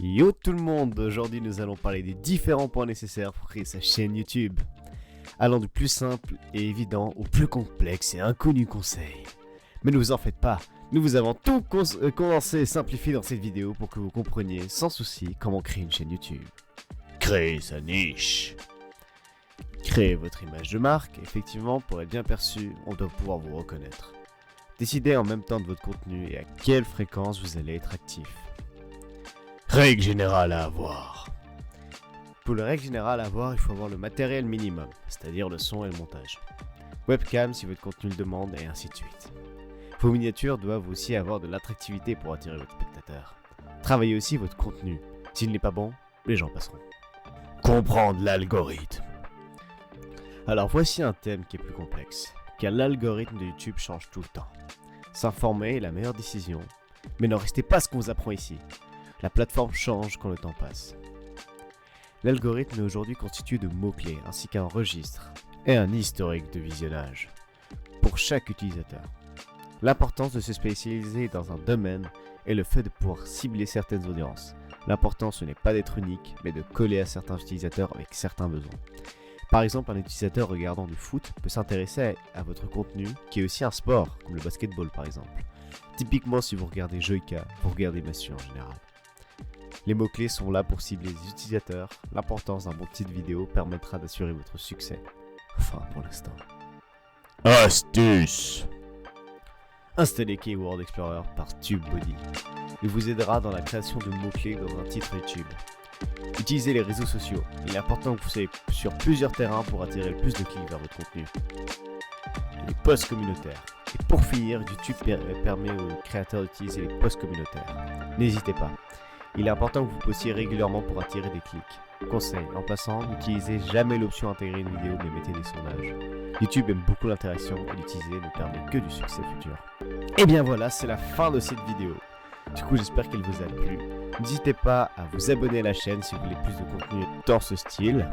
Yo tout le monde, aujourd'hui nous allons parler des différents points nécessaires pour créer sa chaîne YouTube. Allant du plus simple et évident au plus complexe et inconnu conseil. Mais ne vous en faites pas, nous vous avons tout condensé et simplifié dans cette vidéo pour que vous compreniez sans souci comment créer une chaîne YouTube. Créer sa niche. Créer votre image de marque, effectivement pour être bien perçu, on doit pouvoir vous reconnaître. Décidez en même temps de votre contenu et à quelle fréquence vous allez être actif. Règle générale à avoir. Pour la règle générale à avoir, il faut avoir le matériel minimum, c'est-à-dire le son et le montage. Webcam si votre contenu le demande et ainsi de suite. Vos miniatures doivent aussi avoir de l'attractivité pour attirer votre spectateur. Travaillez aussi votre contenu. S'il n'est pas bon, les gens passeront. Comprendre l'algorithme. Alors voici un thème qui est plus complexe, car l'algorithme de YouTube change tout le temps. S'informer est la meilleure décision, mais ne restez pas ce qu'on vous apprend ici. La plateforme change quand le temps passe. L'algorithme est aujourd'hui constitué de mots-clés ainsi qu'un registre et un historique de visionnage pour chaque utilisateur. L'importance de se spécialiser dans un domaine est le fait de pouvoir cibler certaines audiences. L'important ce n'est pas d'être unique, mais de coller à certains utilisateurs avec certains besoins. Par exemple, un utilisateur regardant du foot peut s'intéresser à votre contenu qui est aussi un sport, comme le basketball par exemple. Typiquement si vous regardez Joyka, vous regardez Massue en général. Les mots-clés sont là pour cibler les utilisateurs. L'importance d'un bon titre vidéo permettra d'assurer votre succès. Enfin, pour l'instant. Astuce. Installez Keyword Explorer par TubeBuddy. Il vous aidera dans la création de mots-clés dans un titre YouTube. Utilisez les réseaux sociaux. Il est important que vous soyez sur plusieurs terrains pour attirer le plus de clics vers votre contenu. Les posts communautaires. Et pour finir, YouTube permet aux créateurs d'utiliser les posts communautaires. N'hésitez pas. Il est important que vous postiez régulièrement pour attirer des clics. Conseil, en passant, n'utilisez jamais l'option intégrer une vidéo mais mettez des sondages. YouTube aime beaucoup l'interaction et l'utiliser ne permet que du succès futur. Et bien voilà, c'est la fin de cette vidéo. Du coup, j'espère qu'elle vous a plu. N'hésitez pas à vous abonner à la chaîne si vous voulez plus de contenu dans ce style.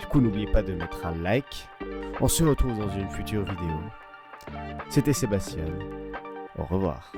Du coup, n'oubliez pas de mettre un like. On se retrouve dans une future vidéo. C'était Sébastien. Au revoir.